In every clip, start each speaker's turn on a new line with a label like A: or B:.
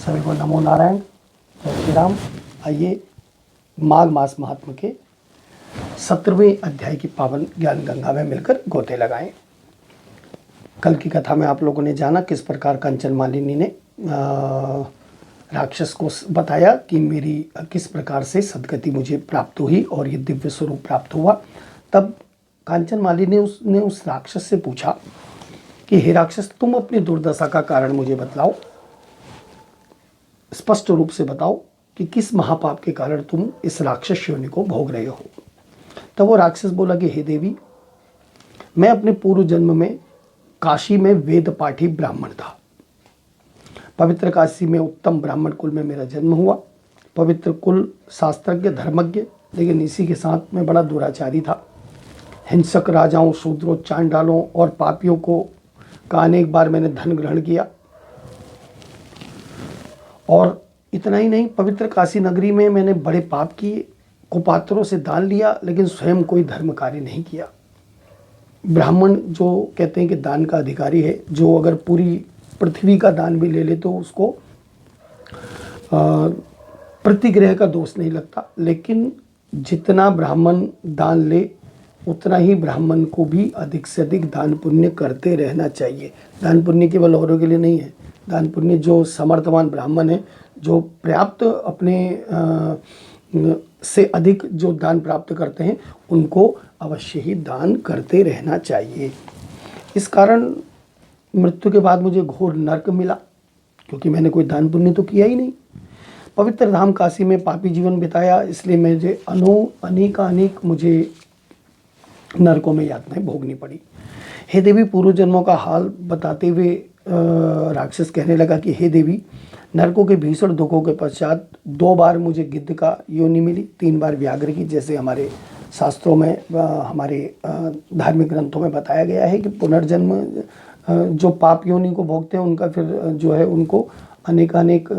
A: सभी को नमो नारायण, जय श्री राम। आइए माघ मास महात्म के 17वें अध्याय की पावन ज्ञान गंगा में मिलकर गोते लगाएं। कल की कथा में आप लोगों ने जाना किस प्रकार कांचन मालिनी ने राक्षस को बताया कि मेरी किस प्रकार से सदगति मुझे प्राप्त हुई और ये दिव्य स्वरूप प्राप्त हुआ। तब कांचन मालिनी ने उस राक्षस से पूछा कि हे राक्षस, तुम अपनी दुर्दशा का कारण मुझे बतलाओ, स्पष्ट रूप से बताओ कि किस महापाप के कारण तुम इस राक्षस योनि को भोग रहे हो। तब वो राक्षस बोला कि हे देवी, मैं अपने पूर्व जन्म में काशी में वेद पाठी ब्राह्मण था। पवित्र काशी में उत्तम ब्राह्मण कुल में मेरा जन्म हुआ। पवित्र कुल, शास्त्रज्ञ, धर्मज्ञ, लेकिन इसी के साथ में बड़ा दुराचारी था। हिंसक राजाओं, शूद्रों, चांडालों और पापियों का अनेक बार मैंने धन ग्रहण किया। और इतना ही नहीं, पवित्र काशी नगरी में मैंने बड़े पाप किए, कुपात्रों से दान लिया, लेकिन स्वयं कोई धर्म कार्य नहीं किया। ब्राह्मण जो कहते हैं कि दान का अधिकारी है, जो अगर पूरी पृथ्वी का दान भी ले ले तो उसको प्रतिग्रह का दोष नहीं लगता। लेकिन जितना ब्राह्मण दान ले उतना ही ब्राह्मण को भी अधिक से अधिक दान पुण्य करते रहना चाहिए। दान पुण्य केवल औरों के लिए नहीं है। दान पुण्य जो समर्थवान ब्राह्मण है, जो पर्याप्त अपने से अधिक जो दान प्राप्त करते हैं, उनको अवश्य ही दान करते रहना चाहिए। इस कारण मृत्यु के बाद मुझे घोर नरक मिला, क्योंकि मैंने कोई दान पुण्य तो किया ही नहीं। पवित्र धाम काशी में पापी जीवन बिताया, इसलिए मुझे अनेक मुझे नरकों में यातनाएं भोगनी पड़ी। हे देवी, पूर्व जन्मों का हाल बताते हुए राक्षस कहने लगा कि हे देवी, नरकों के भीषण दुखों के पश्चात 2 बार मुझे गिद्ध का योनि मिली, 3 बार व्याघ्र की, जैसे हमारे शास्त्रों में हमारे धार्मिक ग्रंथों में बताया गया है कि पुनर्जन्म जो पाप योनि को भोगते हैं उनका फिर जो है उनको अनेक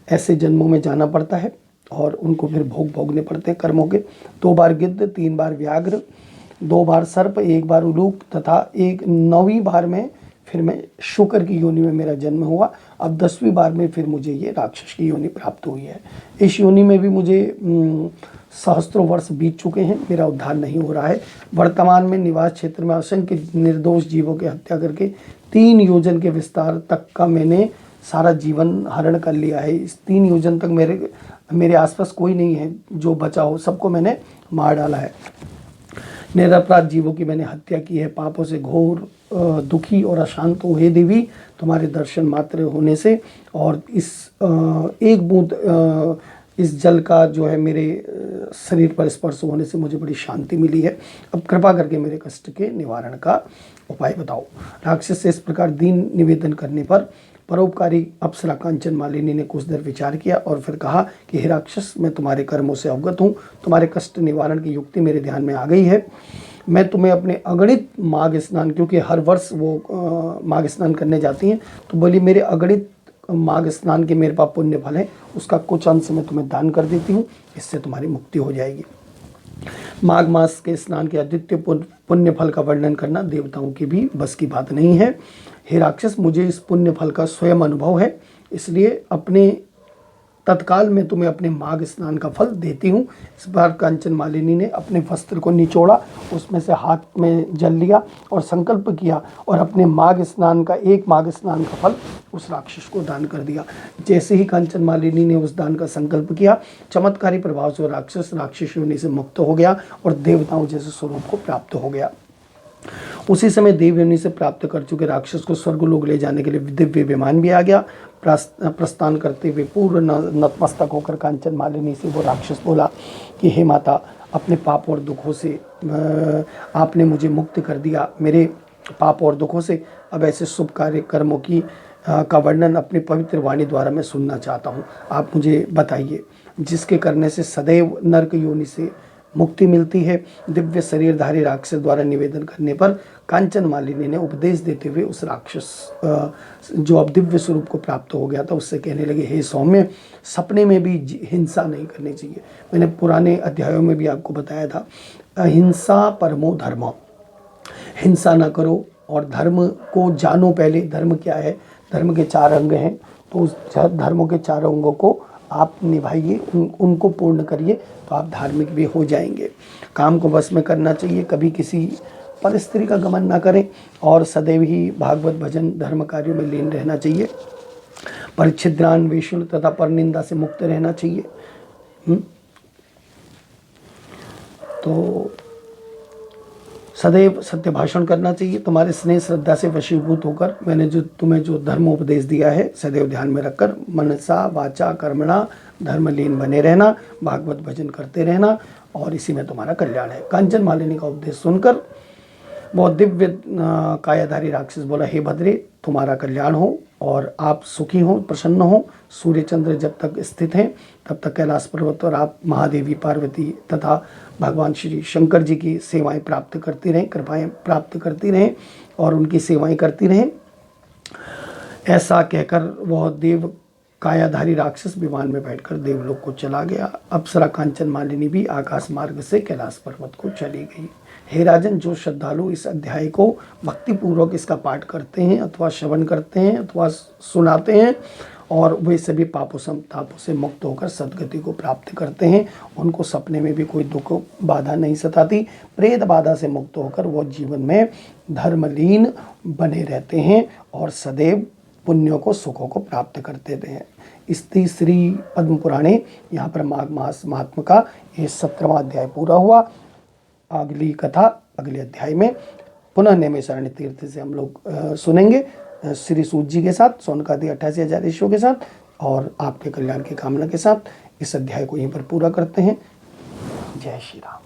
A: ऐसे जन्मों में जाना पड़ता है और उनको फिर भोगने पड़ते हैं कर्मों के। 2 बार गिद्ध, 3 बार व्याघ्र, 2 बार सर्प, 1 बार उलूक तथा 9वीं बार में फिर मैं शुकर की योनि में मेरा जन्म हुआ। अब 10वीं बार में फिर मुझे ये राक्षस की योनि प्राप्त हुई है। इस योनि में भी मुझे सहस्त्रों वर्ष बीत चुके हैं, मेरा उद्धार नहीं हो रहा है। वर्तमान में निवास क्षेत्र में असंख्य निर्दोष जीवों की हत्या करके 3 योजन के विस्तार तक का मैंने सारा जीवन हरण कर लिया है। इस 3 योजन तक मेरे आसपास कोई नहीं है जो बचा हो, सबको मैंने मार डाला है। निरपराध जीवों की मैंने हत्या की है। पापों से घोर दुखी और अशांत हूँ। हे देवी, तुम्हारे दर्शन मात्र होने से और इस एक बूंद इस जल का जो है मेरे शरीर पर स्पर्श होने से मुझे बड़ी शांति मिली है। अब कृपा करके मेरे कष्ट के निवारण का उपाय बताओ। राक्षस से इस प्रकार दीन निवेदन करने पर परोपकारी अप्सरा कांचन मालिनी ने कुछ देर विचार किया और फिर कहा कि हे राक्षस, मैं तुम्हारे कर्मों से अवगत हूँ। तुम्हारे कष्ट निवारण की युक्ति मेरे ध्यान में आ गई है। मैं तुम्हें अपने अगणित माघ स्नान, क्योंकि हर वर्ष वो माघ स्नान करने जाती हैं, तो बोली मेरे अगणित माघ स्नान के मेरे पास पुण्य फल है, उसका कुछ अंश मैं तुम्हें दान कर देती हूँ, इससे तुम्हारी मुक्ति हो जाएगी। माघ मास के स्नान के अद्वितीय पुण्य फल का वर्णन करना देवताओं की भी बस की बात नहीं है। हे राक्षस, मुझे इस पुण्य फल का स्वयं अनुभव है, इसलिए अपने तत्काल में तुम्हें अपने माघ स्नान का फल देती हूँ। इस बार कांचन मालिनी ने अपने वस्त्र को निचोड़ा, उसमें से हाथ में जल लिया और संकल्प किया और अपने माघ स्नान का फल उस राक्षस को दान कर दिया। जैसे ही कांचन मालिनी ने उस दान का संकल्प किया, चमत्कारी प्रभाव से राक्षस योनि से मुक्त हो गया और देवताओं जैसे स्वरूप को प्राप्त हो गया। उसी समय देव योनि से प्राप्त कर चुके राक्षस को स्वर्गलोक ले जाने के लिए दिव्य विमान भी आ गया। प्रस्थान करते हुए पूर्ण नतमस्तक होकर कांचन मालिनी से वो राक्षस बोला कि हे माता, अपने पाप और दुखों से आपने मुझे मुक्त कर दिया। मेरे पाप और दुखों से अब ऐसे शुभ कार्य कर्मों का वर्णन अपनी पवित्र वाणी द्वारा मैं सुनना चाहता हूँ। आप मुझे बताइए, जिसके करने से सदैव नरक योनि से मुक्ति मिलती है। दिव्य शरीरधारी राक्षस द्वारा निवेदन करने पर कांचन मालिनी ने उपदेश देते हुए उस राक्षस जो अब दिव्य स्वरूप को प्राप्त हो गया था, उससे कहने लगे, हे सौम्य, सपने में भी हिंसा नहीं करनी चाहिए। मैंने पुराने अध्यायों में भी आपको बताया था, अहिंसा परमो धर्म, हिंसा ना करो और धर्म को जानो। पहले धर्म क्या है? धर्म के 4 अंग हैं। तो उस धर्मों के चारों अंगों को आप निभाइए, उनको पूर्ण करिए, तो आप धार्मिक भी हो जाएंगे। काम को बस में करना चाहिए, कभी किसी पर स्त्री का गमन ना करें और सदैव ही भागवत भजन धर्म कार्यों में लीन रहना चाहिए। परिच्छिद्रान वेशुल तथा परनिंदा से मुक्त रहना चाहिए। तो सदैव सत्य भाषण करना चाहिए। तुम्हारे स्नेह श्रद्धा से वशीभूत होकर मैंने जो तुम्हें जो धर्मोपदेश दिया है सदैव ध्यान में रखकर मनसा वाचा कर्मणा धर्मलीन बने रहना, भागवत भजन करते रहना, और इसी में तुम्हारा कल्याण है। कांचन मालिनी का उपदेश सुनकर बहुत दिव्य कायाधारी राक्षस बोला, हे भद्रे, तुम्हारा कल्याण हो और आप सुखी हो, प्रसन्न हो। सूर्य चंद्र जब तक स्थित हैं तब तक कैलाश पर्वत और आप महादेवी पार्वती तथा भगवान श्री शंकर जी की सेवाएं प्राप्त करती रहें, कृपाएं प्राप्त करती रहें और उनकी सेवाएं करती रहें। ऐसा कहकर वह देव कायाधारी राक्षस विमान में बैठकर देवलोक को चला गया। अप्सरा कांचन मालिनी भी आकाश मार्ग से कैलाश पर्वत को चली गई। हे राजन, जो श्रद्धालु इस अध्याय को भक्तिपूर्वक इसका पाठ करते हैं अथवा श्रवण करते हैं अथवा सुनाते हैं और वे सभी पापों तापों से मुक्त होकर सद्गति को प्राप्त करते हैं, उनको सपने में भी कोई दुख बाधा नहीं सताती। प्रेत बाधा से मुक्त होकर वो जीवन में धर्मलीन बने रहते हैं और सदैव पुण्यों को सुखों को प्राप्त करते हैं। इस श्री पद्म पुराणे यहाँ पर माघ मास महात्म का ये 17वां अध्याय पूरा हुआ। अगली कथा अगले अध्याय में पुनः नैमिषारण्य तीर्थ से हम लोग सुनेंगे श्री सूत जी के साथ, सोनकादि 88,000 ईश्वरों के साथ और आपके कल्याण की कामना के साथ। इस अध्याय को यहीं पर पूरा करते हैं। जय श्री राम।